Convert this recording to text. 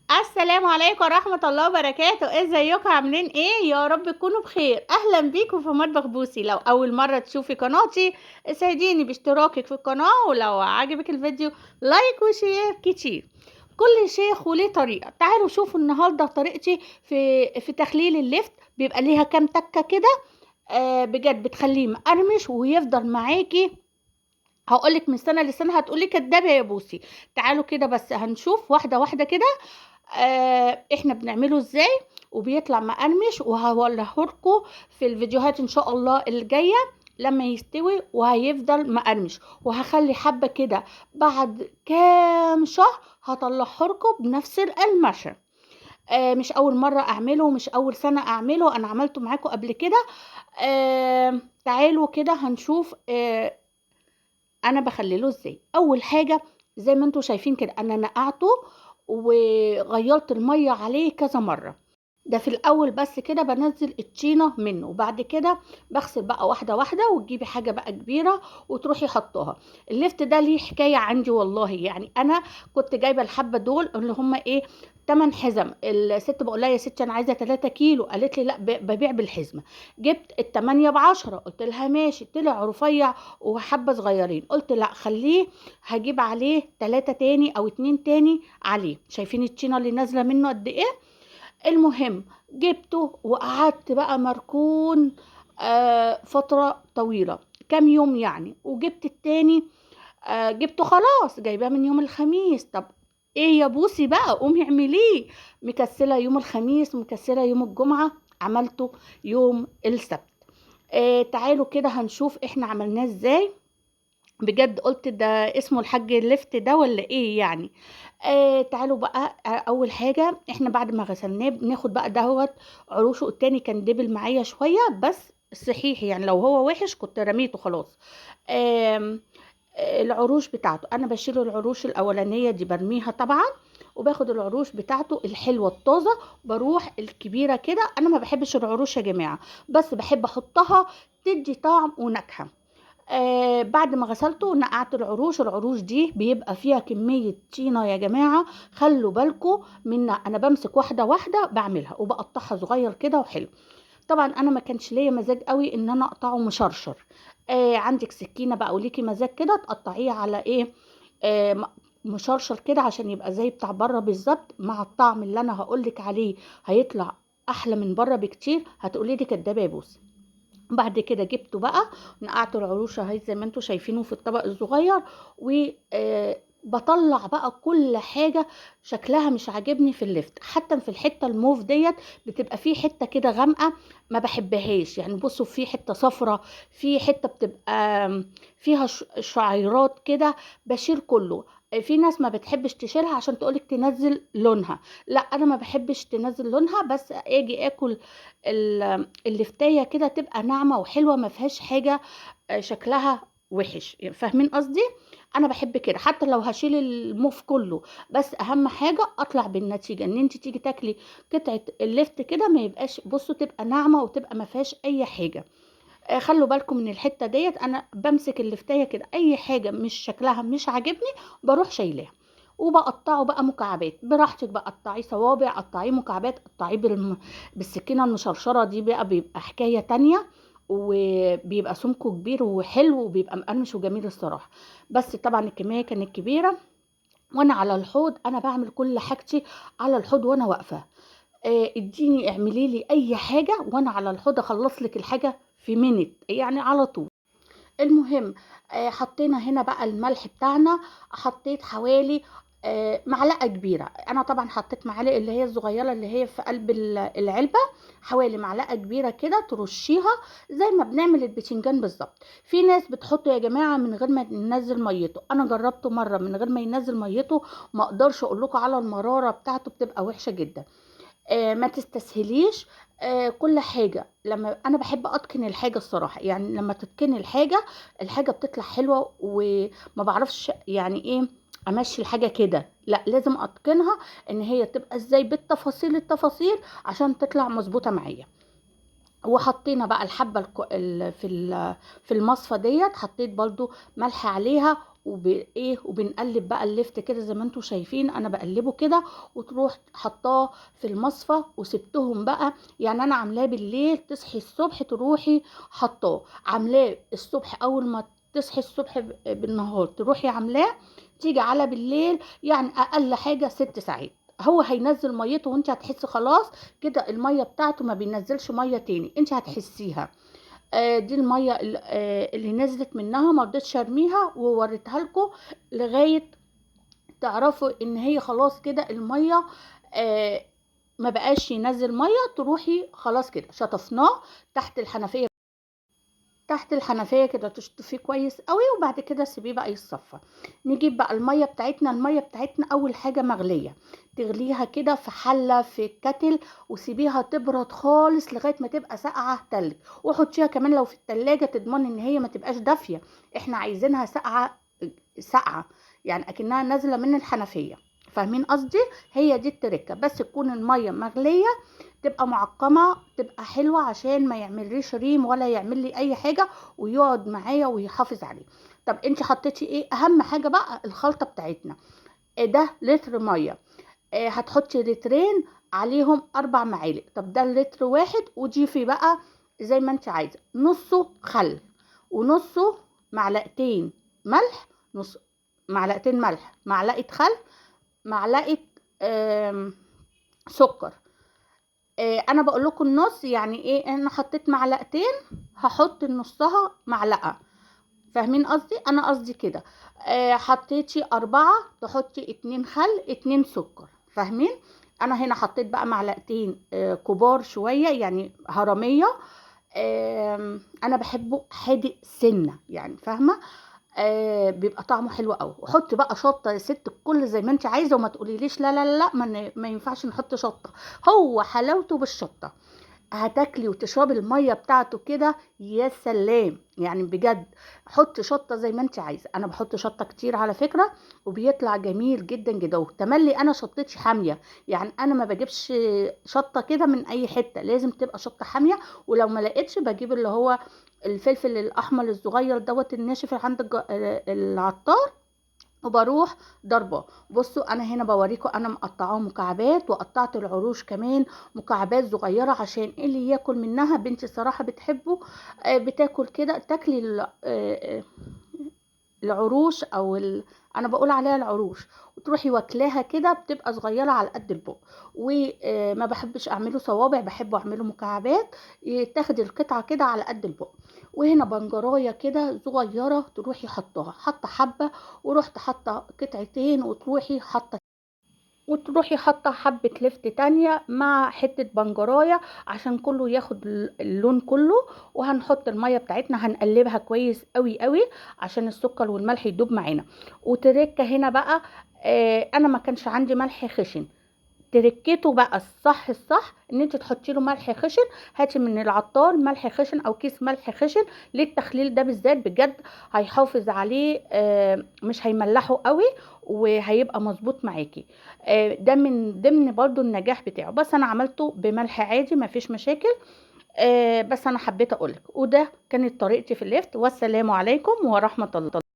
السلام عليكم ورحمة الله وبركاته. ازيكم عاملين ايه؟ يا رب تكونوا بخير. اهلا بيكم في مطبخ بوسي. لو اول مرة تشوفي قناتي اسعديني باشتراكك في القناة، ولو عجبك الفيديو لايك وشير كتير. كل شيخ وليه طريقة. تعالوا شوفوا النهاردة طريقتي في تخليل اللفت. بيبقى ليها كام تكة كده. بجد بتخليه مقرمش ويفضل معاكي. هقولك من سنة لسنة هتقولي كدابة يا بوسي. تعالوا كده بس هنشوف واحدة واحدة كده. احنا بنعمله ازاي وبيطلع مقرمش، وهوريهولكوا في الفيديوهات ان شاء الله الجايه لما يستوي، وهيفضل مقرمش. وهخلي حبه كده بعد كام شهر هطلعهولكوا بنفس القرمشه. مش اول مره اعمله، مش اول سنه اعمله، انا عملته معاكم قبل كده. تعالوا كده هنشوف. انا بخلله ازاي. اول حاجه زي ما انتم شايفين كده انا نقعته وغيرت الميه عليه كذا مره. ده في الاول بس كده بنزل الطينه منه، وبعد كده بغسل بقى واحده واحده، وتجيبي حاجه بقى كبيره وتروحي حطها. اللفت ده ليه حكايه عندي والله. يعني انا كنت جايبه الحبه دول اللي هم ايه 8 حزم. الست بقول لها يا ستي انا عايزه 3 كيلو، قالت لي لا ببيع بالحزمه. جبت التمانية ب10، قلت لها ماشي. طلع رفيع وحبه صغيرين، قلت لا خليه. هجيب عليه 3 تاني او 2 تاني عليه. شايفين الطينه اللي نازله منه قد ايه؟ المهم جبته وقعدت بقى مركون فترة طويلة، كام يوم يعني. وجبت التاني. جبته خلاص، جايباه من يوم الخميس. طب ايه يا بوسي بقى قومي اعمليه. مكسلة يوم الخميس، مكسلة يوم الجمعة، عملته يوم السبت. تعالوا كده هنشوف احنا عملناه ازاي. بجد قلت ده اسمه الحاج اللفت ده ولا ايه يعني. تعالوا بقى. اول حاجه احنا بعد ما غسلناه بناخد بقى دهوت عروشه. التاني كان دبل معايا شويه بس صحيح، يعني لو هو وحش كنت رميته خلاص. آم، العروش بتاعته انا بشيل العروش الاولانيه دي برميها طبعا، وباخد العروش بتاعته الحلوه الطازه. بروح الكبيره كده، انا ما بحبش العروش يا جماعه، بس بحب احطها تدي طعم ونكهه. بعد ما غسلته نقعت العروش. العروش دي بيبقى فيها كمية طينة يا جماعة، خلوا بالكم منها. انا بمسك واحدة واحدة بعملها وبقطعها صغير كده وحلو. طبعا انا ما كانش ليا مزاج قوي ان انا اقطعه مشرشر. عندك سكينة بقى وليكي مزاج كده تقطعيه على ايه. مشرشر كده عشان يبقى زي بتاع بره بالظبط، مع الطعم اللي انا هقولك عليه هيطلع احلى من بره بكتير. هتقولي دي كدابة يا بوسي. بعد كده جبته بقى، نقعت العروشه اهي زي ما انتم شايفينه في الطبق الصغير. و بطلع بقى كل حاجه شكلها مش عاجبني في اللفت. حتى في الحته الموف ديت بتبقى في حته كده غامقه ما بحبهاش. يعني بصوا في حته صفرة، في حته بتبقى فيها شعيرات كده. بشيل كله. في ناس ما بتحبش تشيلها عشان تقولك تنزل لونها. لا انا ما بحبش تنزل لونها، بس اجي اكل اللفتايه كده تبقى ناعمه وحلوه ما فيهاش حاجه شكلها وحش. فاهمين قصدي؟ انا بحب كده حتى لو هشيل الموف كله. بس اهم حاجه اطلع بالنتيجه ان انت تيجي تاكلي قطعه اللفت كده ما يبقاش، بصوا تبقى ناعمه وتبقى ما فيهاش اي حاجه. خلوا بالكم من الحته ديت. انا بمسك اللفتايه كده اي حاجه مش شكلها مش عاجبني بروح شايلاها. وبقطعه بقى مكعبات براحتك بقى. قطعيه صوابع، قطعيه مكعبات، قطعيه بالسكينه المشرشره دي بقى بيبقى حكايه تانية. وبيبقى سمكه كبير وحلو وبيبقى مقرمش وجميل الصراحه. بس طبعا الكميه كانت كبيره، وانا على الحوض انا بعمل كل حاجتي على الحوض وانا واقفه. اديني اعملي لي اي حاجه وانا على الحوض اخلص لك الحاجه في منت يعني على طول. المهم حطينا هنا بقى الملح بتاعنا. حطيت حوالي معلقه كبيره. انا طبعا حطيت معالق اللي هي الصغيره اللي هي في قلب العلبه. حوالي معلقه كبيره كده ترشيها زي ما بنعمل البتنجان بالظبط. في ناس بتحطه يا جماعه من غير ما ينزل ميته. انا جربته مره من غير ما ينزل ميته، ما اقدرش اقول لكم على المراره بتاعته، بتبقى وحشه جدا. ما تستسهليش. كل حاجة لما أنا بحب أتقن الحاجة الصراحة، يعني لما تتقني الحاجة الحاجة بتطلع حلوة. وما بعرفش يعني إيه أمشي الحاجة كده، لا لازم أتقنها إن هي تبقى إزاي بالتفاصيل التفاصيل عشان تطلع مظبوطة معايا. وحطينا بقى الحبة في المصفى ديت، حطيت برضو ملح عليها وبنقلب بقى اللفت كده زي ما انتم شايفين انا بقلبه كده، وتروح حطاه في المصفى وسبتهم بقى. يعني انا عاملاه بالليل، تصحي الصبح تروحي حطاه، عاملاه الصبح اول ما تصحي الصبح بالنهار تروحي عاملاه، تيجي على بالليل يعني اقل حاجة 6 ساعات هو هينزل ميته، وانت هتحسي خلاص كده الميه بتاعته ما بينزلش ميه تاني، انت هتحسيها. دي الميه اللي نزلت منها، ما رضيتش ارميها ووريتها لكم لغايه تعرفوا ان هي خلاص كده الميه آه ما بقاش ينزل ميه، تروحي خلاص كده شطفناه تحت الحنفيه. تحت الحنفيه كده تشطفيه كويس قوي، وبعد كده سيبيه بقى يتصفى. نجيب بقى الميه بتاعتنا اول حاجه مغليه، تغليها كده في حله في كتل، وسيبيها تبرد خالص لغايه ما تبقى ساقعه تلج، وحطيها كمان لو في التلاجة تضمن ان هي ما تبقاش دافيه، احنا عايزينها ساقعه ساقعه، يعني اكنها نازله من الحنفيه. فاهمين قصدي؟ هي دي التركه، بس تكون الميه مغليه، تبقى معقمه، تبقى حلوه عشان ما يعمليش ريم ولا يعمل لي اي حاجه، ويقعد معايا ويحافظ عليه. طب انت حطيتي ايه؟ اهم حاجه بقى الخلطه بتاعتنا. ده لتر ميه، هتحطي لترين عليهم 4 معالق. طب ده لتر واحد، وضيفي بقى زي ما انت عايزه، نصه خل، ونصه معلقتين ملح، نص معلقتين ملح، معلقه خل، معلقه سكر. انا بقول لكم النص، يعني ايه؟ انا حطيت معلقتين، هحط نصها معلقه. فاهمين قصدي؟ انا قصدي كده. حطيتي 4 تحطي 2 خل 2 سكر. فاهمين؟ انا هنا حطيت بقى معلقتين كبار شويه، يعني هرميه. انا بحبه حادق سنه، يعني فاهمه؟ بيبقى طعمه حلو قوي. وحط بقى شطه يا ست الكل زي ما انت عايزه، وما تقوليليش لا لا لا لا، ما ينفعش نحط شطه، هو حلاوته بالشطه. هتاكلي وتشربي الميه بتاعته كده، يا سلام يعني بجد. حطي شطه زي ما انت عايزه، انا بحط شطه كتير على فكره، وبيطلع جميل جدا جدا. وتملي انا شطتي حاميه، يعني انا ما بجيبش شطه كده من اي حته، لازم تبقى شطه حاميه. ولو ما لقيتش بجيب اللي هو الفلفل الاحمر الصغير دوت الناشف اللي عند العطار، وبروح ضربه. بصوا انا هنا بوريكم انا مقطعاه مكعبات، وقطعت العروش كمان مكعبات صغيره عشان اللي ياكل منها. بنتي صراحه بتحبه، بتاكل كده، تاكلي العروش انا بقول عليها العروش، وتروحي واكلاها كده، بتبقى صغيره على قد البق. وما بحبش اعمله صوابع، بحبه اعمله مكعبات، تاخدي القطعه كده على قد البق. وهنا بنجرايه كده صغيره تروحي حطها، حاطه حبه، ورحت حاطه قطعتين، وتروحي حاطه حبه لفت تانية مع حته بنجرايه عشان كله ياخد اللون كله. وهنحط الميه بتاعتنا، هنقلبها كويس قوي قوي عشان السكر والملح يدوب معانا. وتركه هنا بقى، انا ما كانش عندي ملح خشن، تركته بقى الصح ان انت تحطي له ملح خشن. هاتي من العطار ملح خشن او كيس ملح خشن للتخليل ده بالذات، بجد هيحافظ عليه، مش هيملحه قوي، وهيبقى مظبوط معاكي. ده من ضمن برضو النجاح بتاعه. بس انا عملته بملح عادي ما فيش مشاكل. بس انا حبيت اقولك، وده كانت طريقتي في الليفت. والسلام عليكم ورحمة الله.